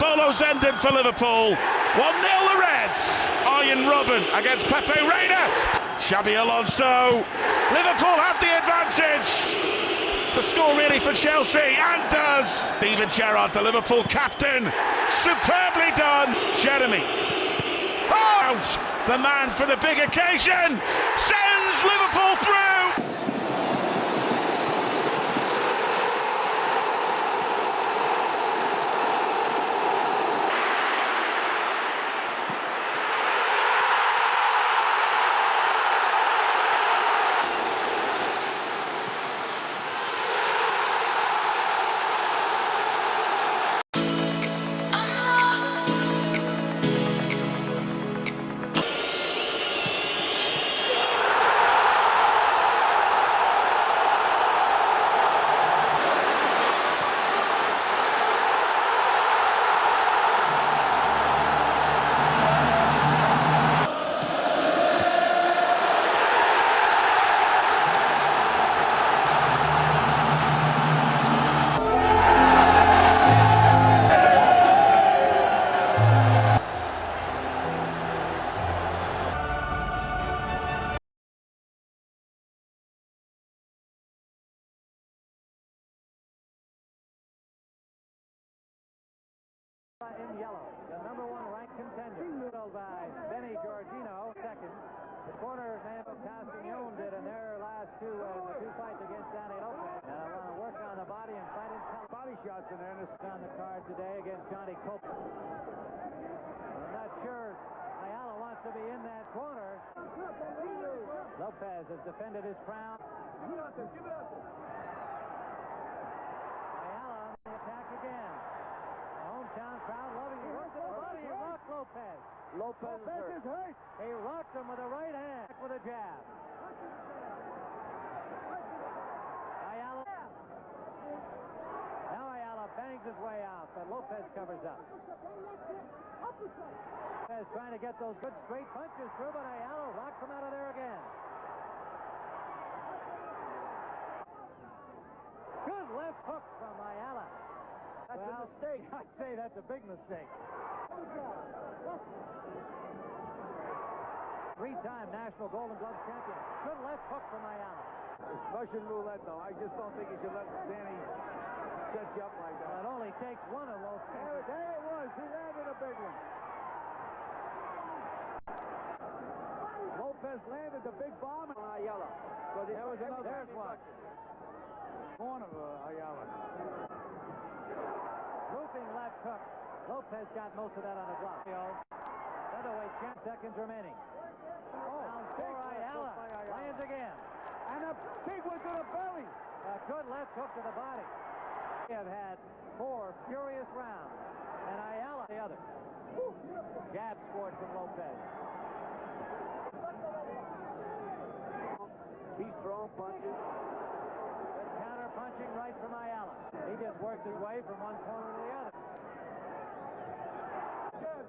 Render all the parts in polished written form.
Bolo's ended for Liverpool. 1-0 the Reds. Arjen Robben against Pepe Reina. Xabi Alonso. Liverpool have the advantage to score really for Chelsea, and does. Steven Gerrard, the Liverpool captain. Superbly done. Jeremy. Oh! The man for the big occasion. Sends Liverpool through. In yellow, the number 1 ranked contender, by Benny Giorgino, second. The corner man of Castagnone did in their last the two fights against Danny Lopez. And I want to work on the body and fight in body shots in there. This is on the card today against Johnny Copeland. I'm not sure Ayala wants to be in that corner. Lopez has defended his crown. Ayala on the attack again. Hometown crowd loving it. Work to the body. He rocked Lopez. Lopez is hurt. He rocked him with a right hand. With a jab. Ayala. Now Ayala bangs his way out, but Lopez covers up. Lopez trying to get those good straight punches through, but Ayala rocks him out of there again. Good left hook from Ayala. That's a mistake. I'd say that's a big mistake. Three-time National Golden Glove champion. Good left hook from Ayala. It's Russian roulette, though. I just don't think you should let Danny set you up like that. Well, it only takes one of those. There it was. He landed a big one. Lopez landed the big bomb on Ayala. So there was another. There's one. Corner of Ayala. Looping left hook. Lopez got most of that on the block. Featherweight champ, seconds remaining. Down for Ayala. Lands again. And a big one to the belly. A good left hook to the body. They have had 4 furious rounds. And Ayala the other. Jab scored from Lopez. He's throwing punches. Counter punching right from Ayala. He just works his way from one corner to the other.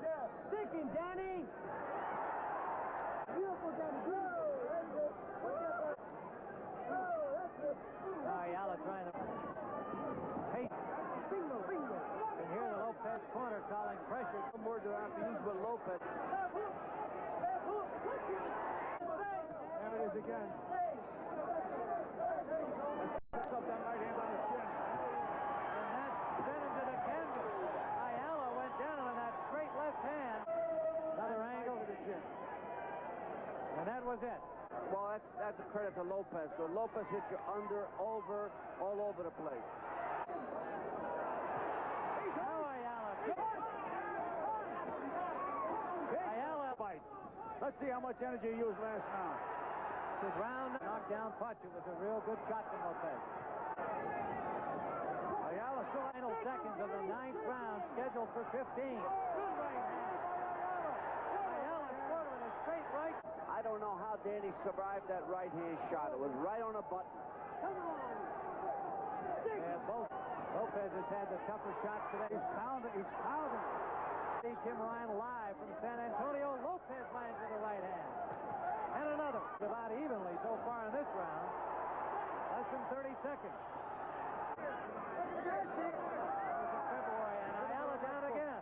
Jab. Thinking, Danny. Beautiful, Danny. Ayala trying to pace. Bingo. You can hear the Lopez corner calling pressure. Some words are out to use with Lopez. There it is again. That's up that right hand on the chin. And that sent him to the canvas. Ayala went down on that straight left hand. Another angle to the chin. And that was it. Well, that's a credit to Lopez. So Lopez hit you under, over, all over the place. Now Ayala. Ayala fight. Let's see how much energy he used last round. His round knockdown punch. It was a real good shot from Lopez. Ayala still final seconds of the 9th round, scheduled for 15. Good right hand. Ayala scored with a straight right. I don't know how Danny survived that right hand shot. It was right on a button. Come on. Yeah, both. Lopez has had the tougher shots today. He's pounding. See Tim Ryan live from San Antonio. Lopez lands with the right hand. And another. About evenly so far in this round. Less than 30 seconds. February, and Ayala down again.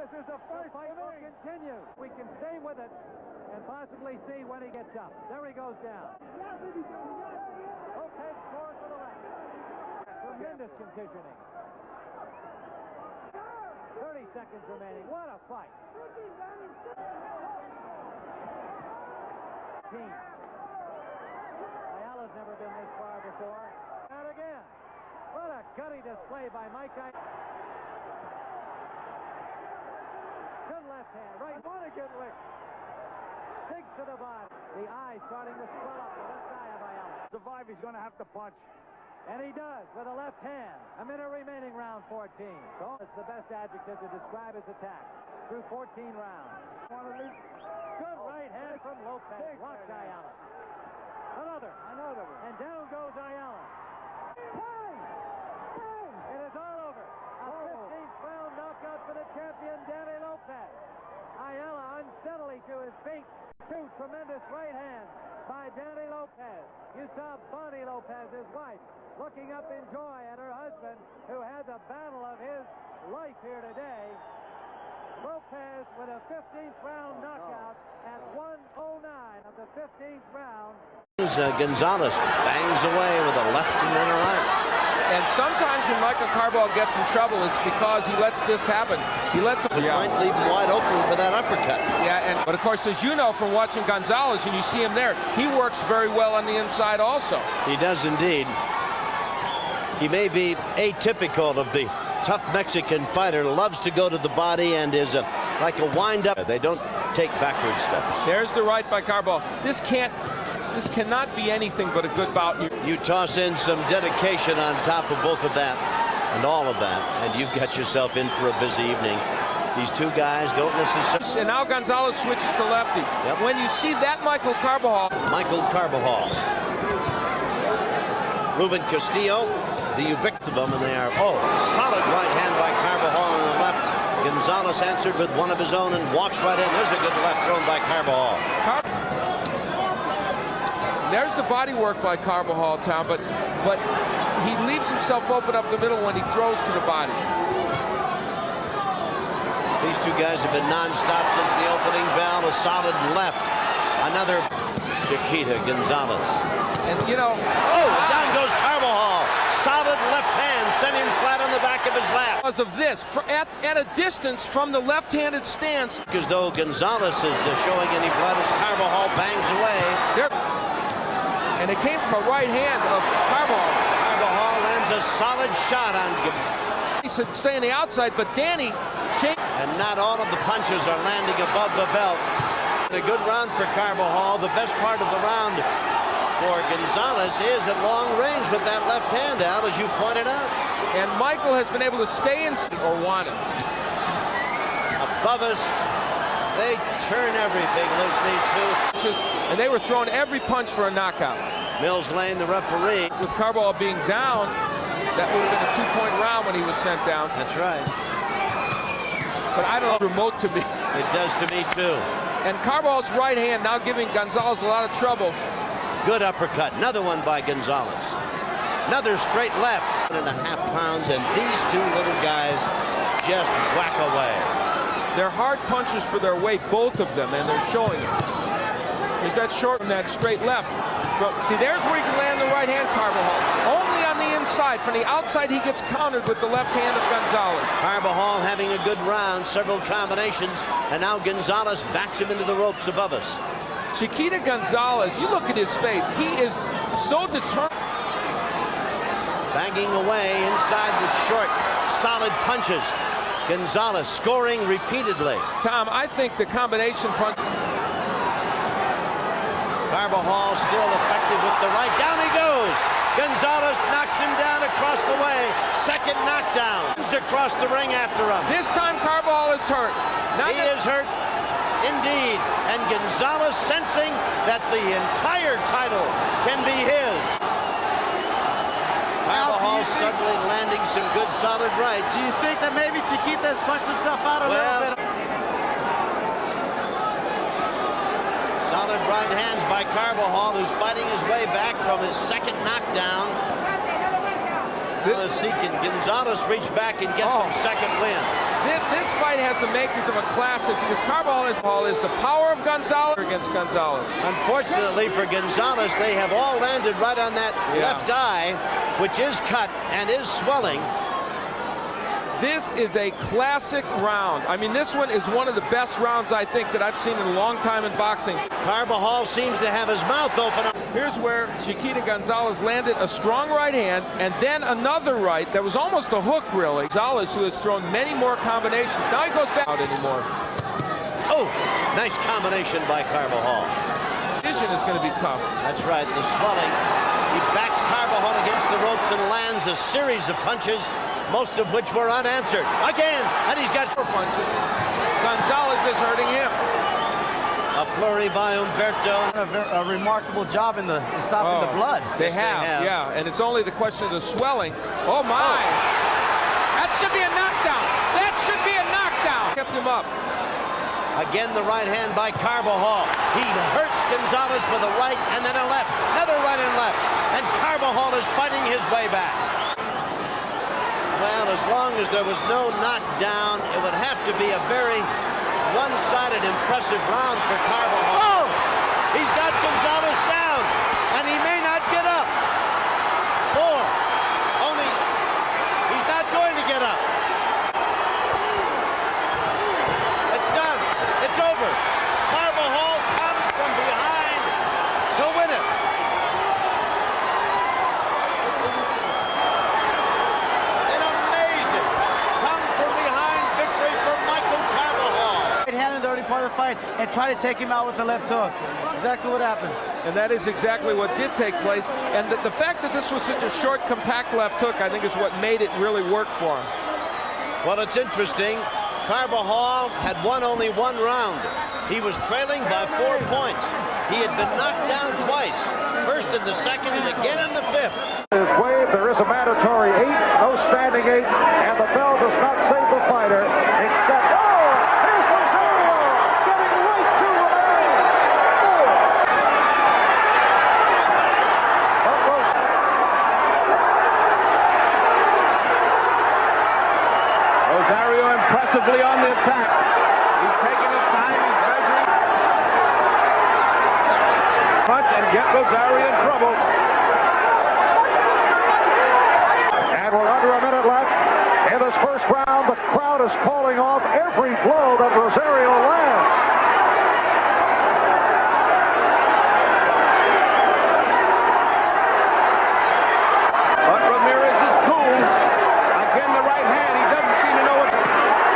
This is the first fight will continue. We can stay with it and possibly see when he gets up. There he goes down. Lopez scores for the left. Tremendous conditioning. 30 seconds remaining. What a fight. Ayala's never been this far before. And again. What a gutty display by Mike. Good left hand. Right. Want to get licked. Digs to the body. The eye starting to swell up. The left eye of Ayala. Survive, he's going to have to punch. And he does with a left hand. A minute remaining, round 14. So it's the best adjective to describe his attack through 14 rounds. Good right hand from Lopez. Rocks Ayala. Another. And down goes Ayala. It is all over. A 15th round knockout for the champion, Danny Lopez. Ayala unsteadily to his feet. Two tremendous right hands by Danny Lopez. You saw Bonnie Lopez, his wife, looking up in joy at her husband, who had the battle of his life here today. Lopez with a 15th round knockout at 1:09 of the 15th round. Gonzalez bangs away with a left and then a right. And sometimes when Michael Carball gets in trouble, it's because he lets this happen. He lets him. Might leave him wide open for that uppercut. Yeah, but of course, as you know from watching Gonzalez, and you see him there, he works very well on the inside also. He does indeed. He may be atypical of the tough Mexican fighter, loves to go to the body and is like a wind-up. They don't take backward steps. There's the right by Carball. This cannot be anything but a good bout. You toss in some dedication on top of both of that and all of that, and you've got yourself in for a busy evening. These two guys don't necessarily... And now Gonzalez switches to lefty. Yep. When you see that Michael Carball... Ruben Castillo, the ubiquitous of them, and they are, solid right hand by Carbajal on the left. Gonzalez answered with one of his own and walks right in. There's a good left thrown by Carbajal. There's the body work by Carbajal, Tom, but he leaves himself open up the middle when he throws to the body. These two guys have been non-stop since the opening bell. A solid left. Another Chiquita Gonzalez. And, you know... down goes Carbajal. Solid left hand sent him flat on the back of his lap. Because of this, at a distance from the left-handed stance. As though Gonzalez is showing any blood as Carbajal bangs away. And it came from a right hand of Carbajal. Carbajal lands a solid shot on He said stay on the outside, but Danny... And not all of the punches are landing above the belt. A good round for Carbajal. The best part of the round for Gonzalez is at long range with that left hand, Al, as you pointed out. And Michael has been able to stay in or want it. Above us, they turn everything loose, these two. And they were throwing every punch for a knockout. Mills Lane, the referee. With Carbajal being down, that would have been a 2-point round when he was sent down. That's right. But I don't know, remote to me. It does to me, too. And Carbajal's right hand now giving Gonzalez a lot of trouble. Good uppercut. Another one by Gonzalez. Another straight left. 1.5 pounds, and these two little guys just whack away. They're hard punches for their weight, both of them, and they're showing it. Is that short from that straight left? See, there's where he can land the right hand, Carbajal. Only on the inside. From the outside, he gets countered with the left hand of Gonzalez. Carbajal having a good round, several combinations, and now Gonzalez backs him into the ropes above us. Chiquita Gonzalez, you look at his face. He is so determined. Banging away inside the short, solid punches. Gonzalez scoring repeatedly. Tom, I think the combination punch. Carbajal still effective with the right. Down he goes. Gonzalez knocks him down across the way. Second knockdown. He's across the ring after him. This time Carbajal is hurt. He is hurt indeed. And Gonzalez sensing that the entire title can be his. Carbajal suddenly landing some good solid rights. Do you think that maybe Chiquita's punched himself out a little bit? Solid right hands by Carbajal, who's fighting his way back from his second knockdown. Gonzalez reach back and get some second win. This fight has the makings of a classic because Carbajal is the power of Gonzalez against Gonzalez. Unfortunately for Gonzalez, they have all landed right on that left eye, which is cut and is swelling. This is a classic round. I mean, this one is one of the best rounds I think that I've seen in a long time in boxing. Carbajal seems to have his mouth open. Here's where Chiquita Gonzalez landed a strong right hand and then another right that was almost a hook, really. Gonzalez, who has thrown many more combinations. Now he goes back out anymore. Oh, nice combination by Carbajal. Vision is going to be tough. That's right, the swelling. He backs Carbajal against the ropes and lands a series of punches, most of which were unanswered. Again, and he's got four punches. Gonzalez is hurting him. A flurry by Humberto. A remarkable job in stopping the blood. They Yes, have, yeah. And it's only the question of the swelling. Oh, my. That should be a knockdown. That should be a knockdown. Kept him up. Again, the right hand by Carbajal. He hurts Gonzalez with a right and then a left. Another right and left. And Carbajal is fighting his way back. Well, as long as there was no knockdown, it would have to be a very one-sided, impressive round for Carbajal. Oh! He's got Gonzalez down, and he may not get up. Four. Only, he's not going to get up. It's done. It's over. Carbajal comes from behind to win it. An amazing come-from-behind victory for Michael Carbajal. Right hand in the early part of the fight and try to take him out with the left hook. Exactly what happens. And that is exactly what did take place. And the fact that this was such a short, compact left hook, I think is what made it really work for him. Well, it's interesting. Carbajal had won only one round. He was trailing by 4 points. He had been knocked down twice. First in the second and again in the fifth. Is waved. There is a mandatory 8, no standing 8, and the bell does not save the fighter, except, oh, here's Rosario getting right to Rosario impressively on the attack. He's taking his time, he's measuring. Punch and get Rosario in trouble. And we're under a minute left in this first round. The crowd is calling off every blow that Rosario lands. But Ramirez is cool. Again, the right hand. He doesn't seem to know what.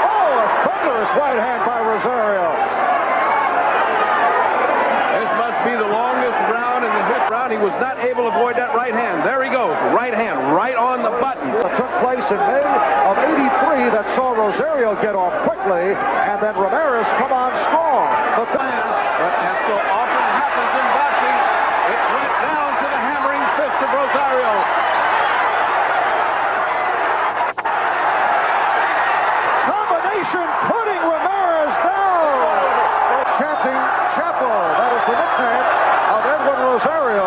Oh, a thunderous right hand by Rosario. This must be the longest round in the hit round. He was not able to avoid that right hand. There he goes. Right hand, right on the button. It took place in May of '83 that saw Rosario get off quickly, and then Ramirez come on strong. But as so often happens in boxing, it went down to the hammering fist of Rosario. Combination putting Ramirez down. Chanting Chapo, that is the nickname of Edwin Rosario.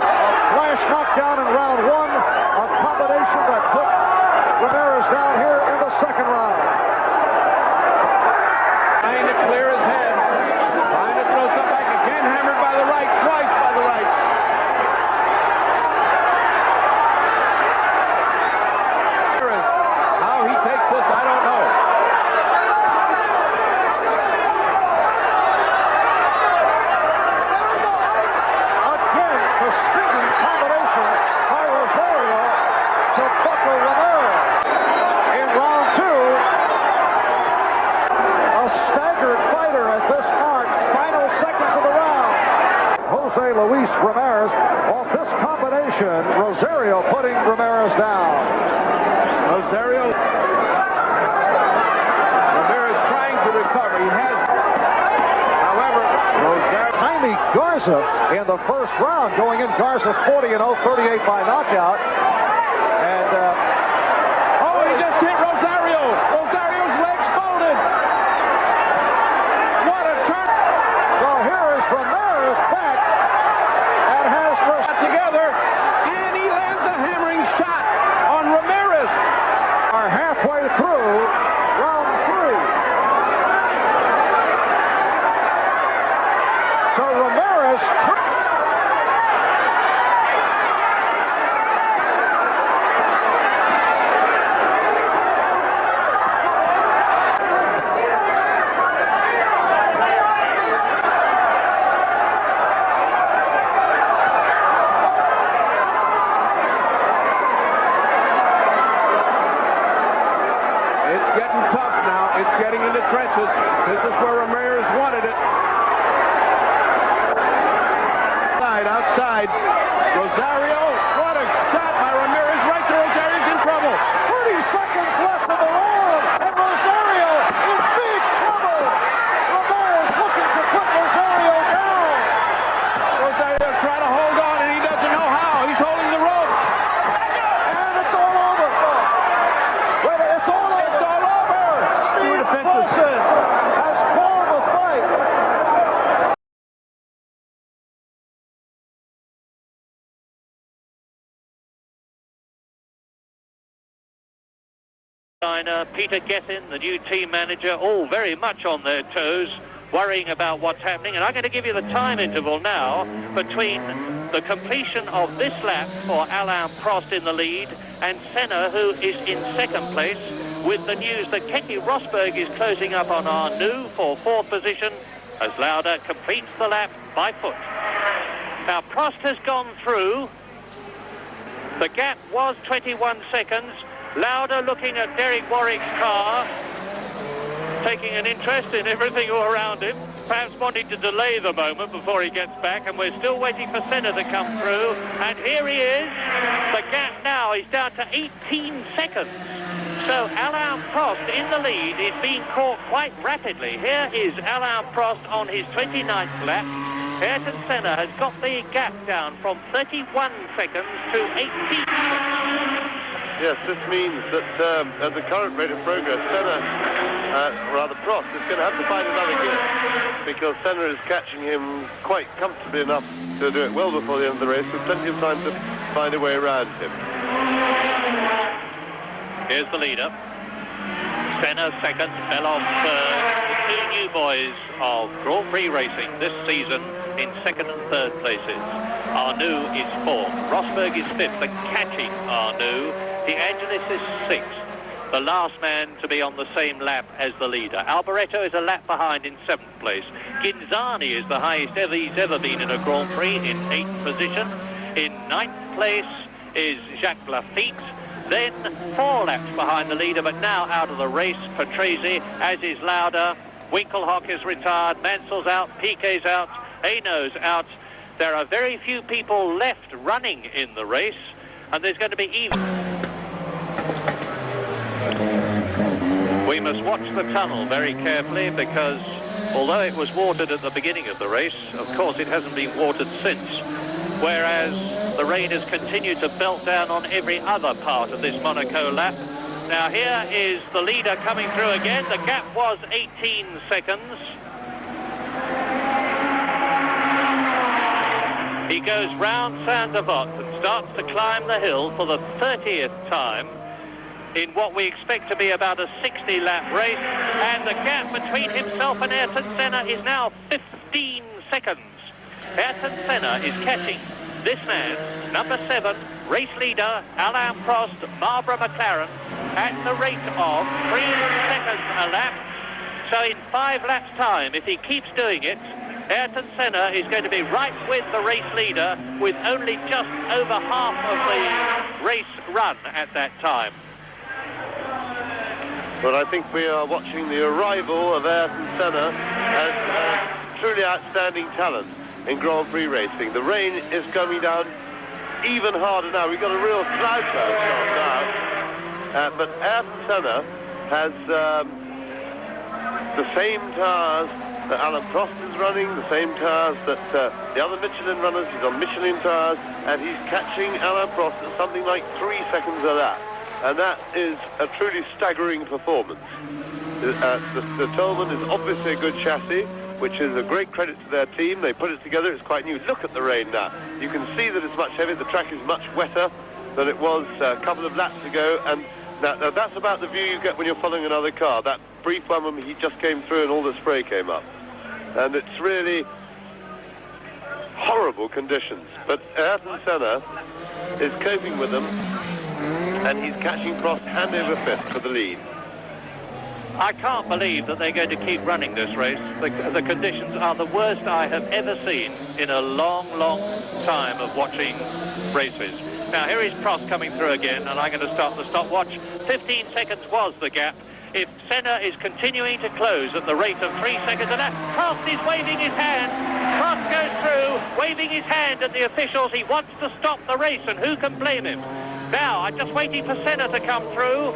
A flash knockdown in round 1, a combination that put Ramirez down here in the second round. Trying to clear his head. Trying to throw some back. Again hammered by the right. Twice by the right. How he takes this, I don't know. Again, the stinging combination by Rosario to buckle Ramirez. In round 2, a staggered fighter at this mark, final seconds of the round. Jose Luis Ramirez off this combination, Rosario putting Ramirez down. Rosario. Ramirez trying to recover. He has. However, Rosario. Jaime Garza in the first round, going in Garza 40-0, 38 by knockout. And Oh, he just hit Rosario. Rosario's legs folded. What a turn. so here is Ramirez back and has Together, and he lands a hammering shot on Ramirez. are halfway trenches. This is where Ramirez wanted it. Outside. Rosario. What a shot by Ramirez. Right to Rosario's in trouble. 30 seconds left in the round, and Rosario in big trouble. Ramirez looking to put Rosario down. Rosario trying to hold on, and he doesn't know how. He's holding the rope. And it's all over. Wait, it's all over. It's all over. Steve Wilson has called the fight. Peter Gethin, the new team manager, all very much on their toes, worrying about what's happening. And I'm going to give you the time interval now between the completion of this lap for Alain Prost in the lead and Senna, who is in second place, with the news that Kenny Rosberg is closing up on Arnoux for fourth position as Lauda completes the lap by foot. Now, Prost has gone through. The gap was 21 seconds. Lauda looking at Derek Warwick's car, taking an interest in everything all around him, perhaps wanting to delay the moment before he gets back, and we're still waiting for Senna to come through, and here he is. The gap now is down to 18 seconds. So Alain Prost in the lead is being caught quite rapidly. Here is Alain Prost on his 29th lap. Ayrton Senna has got the gap down from 31 seconds to 18 seconds. Yes, this means that at the current rate of progress, Senna, rather Prost, is going to have to find another gear, because Senna is catching him quite comfortably enough to do it well before the end of the race, with plenty of time to find a way around him. Here's the leader. Senna second, Bellov third. The two new boys of Grand Prix racing this season in second and third places. Arnoux is fourth. Rosberg is fifth, and catching Arnoux. De Angelis is sixth, the last man to be on the same lap as the leader. Alboreto is a lap behind in seventh place. Ghinzani is the highest ever he's ever been in a Grand Prix, in eighth position. In ninth place is Jacques Lafitte. Then 4 laps behind the leader, but now out of the race, Patrese, as is Lauda. Winkelhock is retired, Mansell's out, Piquet's out, Hainault's out. There are very few people left running in the race, and there's going to be even. We must watch the tunnel very carefully, because although it was watered at the beginning of the race, of course it hasn't been watered since, whereas the rain has continued to belt down on every other part of this Monaco lap. Now here is the leader coming through again. The gap was 18 seconds. He goes round Saint-Devote and starts to climb the hill for the 30th time in what we expect to be about a 60-lap race, and the gap between himself and Ayrton Senna is now 15 seconds. Ayrton Senna is catching this man, number 7, race leader Alain Prost, Marlboro McLaren, at the rate of 3 seconds a lap. So in 5 laps' time, if he keeps doing it, Ayrton Senna is going to be right with the race leader, with only just over half of the race run at that time. But I think we are watching the arrival of Ayrton Senna as truly outstanding talent in Grand Prix racing. The rain is coming down even harder now. We've got a real cloud now. But Ayrton Senna has the same tires that Alain Prost is running, the same tires that the other Michelin runners. He's on Michelin tires, and he's catching Alain Prost at something like 3 seconds a lap. And that is a truly staggering performance. The Tolman is obviously a good chassis, which is a great credit to their team. They put it together. It's quite new. Look at the rain now. You can see that it's much heavier. The track is much wetter than it was a couple of laps ago. And now that's about the view you get when you're following another car. That brief one when he just came through and all the spray came up. And it's really horrible conditions. But Ayrton Senna is coping with them, and he's catching Prost hand over fist for the lead. I can't believe that they're going to keep running this race. The conditions are the worst I have ever seen in a long, long time of watching races. Now here is Prost coming through again, and I'm going to start the stopwatch. 15 seconds was the gap. if Senna is continuing to close at the rate of 3 seconds a lap. Prost is waving his hand. Prost goes through, waving his hand at the officials. He wants to stop the race, and who can blame him? Now, I'm just waiting for Senna to come through,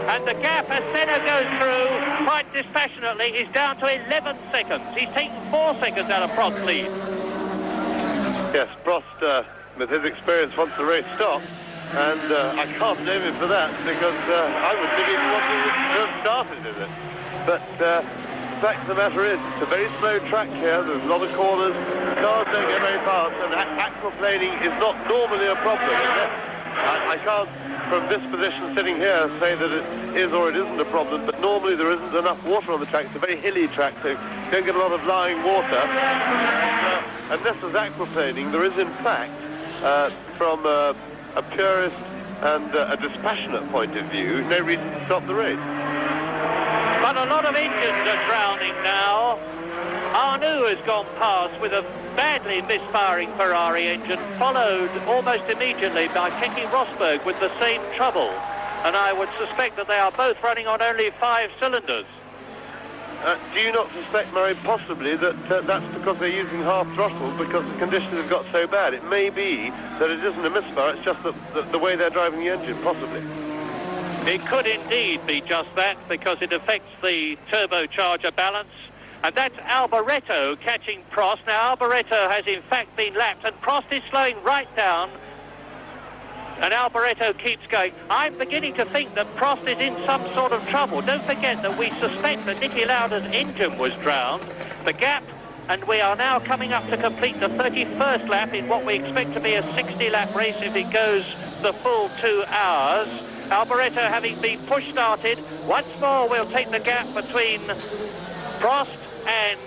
and the gap as Senna goes through, quite dispassionately, is down to 11 seconds. He's taken 4 seconds out of Prost's lead. Yes, Prost, with his experience, wants the race stopped, and I can't blame him for that, because I wouldn't have even wanted to have started in it. But the fact of the matter is, it's a very slow track here. There's a lot of corners, cars don't go very fast, and aquaplaning is not normally a problem. I can't, from this position sitting here, say that it is or it isn't a problem, but normally there isn't enough water on the track. It's a very hilly track, so you don't get a lot of lying water. And this is aquaplaning. There is, in fact, from a purist and a dispassionate point of view, no reason to stop the race. But a lot of engines are drowning now. Arnoux has gone past with a badly misfiring Ferrari engine, followed almost immediately by Keke Rosberg with the same trouble. And I would suspect that they are both running on only 5 cylinders. Do you not suspect, Murray, possibly that that's because they're using half throttle because the conditions have got so bad? It may be that it isn't a misfire, it's just the way they're driving the engine, possibly. It could indeed be just that, because it affects the turbocharger balance. And that's Alboreto catching Prost. Now, Alboreto has in fact been lapped, and Prost is slowing right down. And Alboreto keeps going. I'm beginning to think that Prost is in some sort of trouble. Don't forget that we suspect that Niki Lauda's engine was drowned. The gap, and we are now coming up to complete the 31st lap in what we expect to be a 60-lap race if it goes the full 2 hours. Alboreto having been push-started. Once more we'll take the gap between Prost and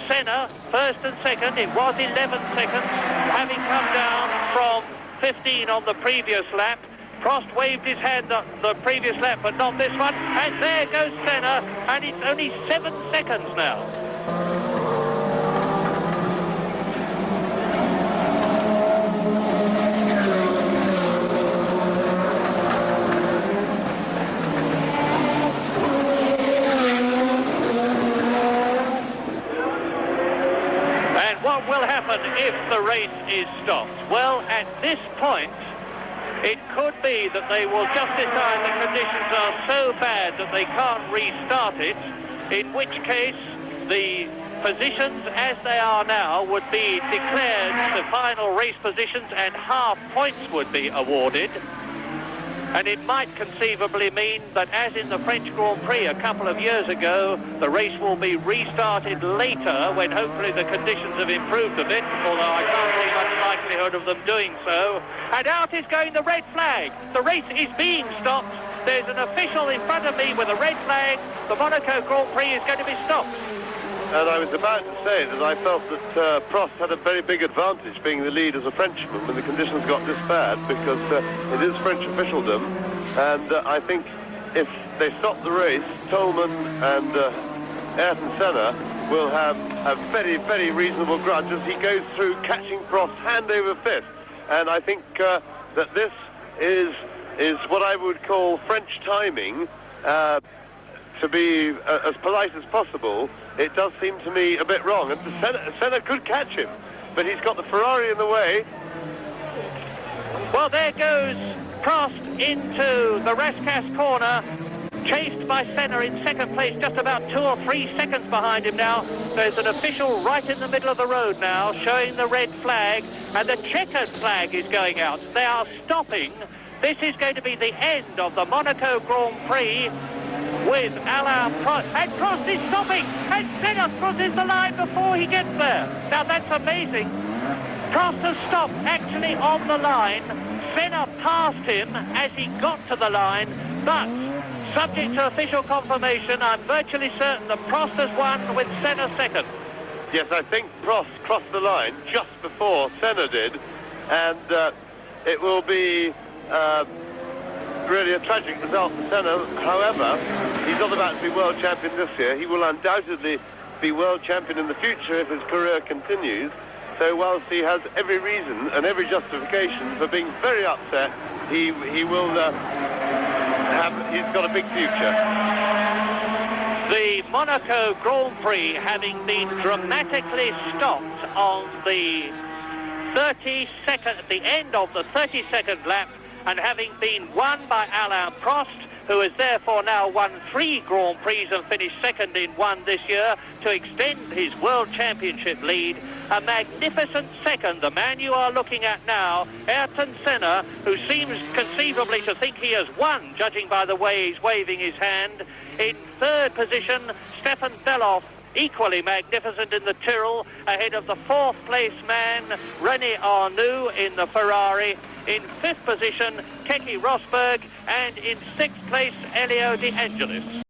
Senna, first and second. It was 11 seconds, having come down from 15 on the previous lap. Prost waved his hand the previous lap, but not this one. And there goes Senna, and it's only 7 seconds now. What will happen if the race is stopped? Well, at this point, it could be that they will just decide the conditions are so bad that they can't restart it, in which case the positions as they are now would be declared the final race positions, and half points would be awarded. And it might conceivably mean that, as in the French Grand Prix a couple of years ago, the race will be restarted later when hopefully the conditions have improved a bit, although I can't see much likelihood of them doing so. And out is going the red flag. The race is being stopped. There's an official in front of me with a red flag. The Monaco Grand Prix is going to be stopped. And I was about to say that I felt that Prost had a very big advantage being the lead as a Frenchman when the conditions got this bad, because it is French officialdom, and I think if they stop the race, Tolman and Ayrton Senna will have a very, very reasonable grudge as he goes through catching Prost hand over fist. And I think that this is what I would call French timing. To be as polite as possible, it does seem to me a bit wrong. And Senna could catch him, but he's got the Ferrari in the way. Well, there goes Prost into the Rascasse corner, chased by Senna in second place, just about 2 or 3 seconds behind him now. There's an official right in the middle of the road now, showing the red flag, and the checkered flag is going out. They are stopping. This is going to be the end of the Monaco Grand Prix with Alain Prost. And Prost is stopping, and Senna crosses the line before he gets there. Now that's amazing. Prost has stopped actually on the line. Senna passed him as he got to the line, but subject to official confirmation, I'm virtually certain that Prost has won with Senna second. Yes, I think Prost crossed the line just before Senna did, and it will be really a tragic result for Senna. However, he's not about to be world champion this year. He will undoubtedly be world champion in the future if his career continues. So whilst he has every reason and every justification for being very upset, he's got a big future. Monaco Grand Prix, having been dramatically stopped on the 32nd, at the end of the 32nd lap, and having been won by Alain Prost, who has therefore now won 3 Grand Prix and finished second in one this year to extend his World Championship lead. A magnificent second, the man you are looking at now, Ayrton Senna, who seems conceivably to think he has won, judging by the way he's waving his hand. In third position, Stefan Beloff, equally magnificent in the Tyrrell, ahead of the 4th place man, René Arnoux in the Ferrari. In 5th position, Keke Rosberg, and in 6th place, Elio De Angelis.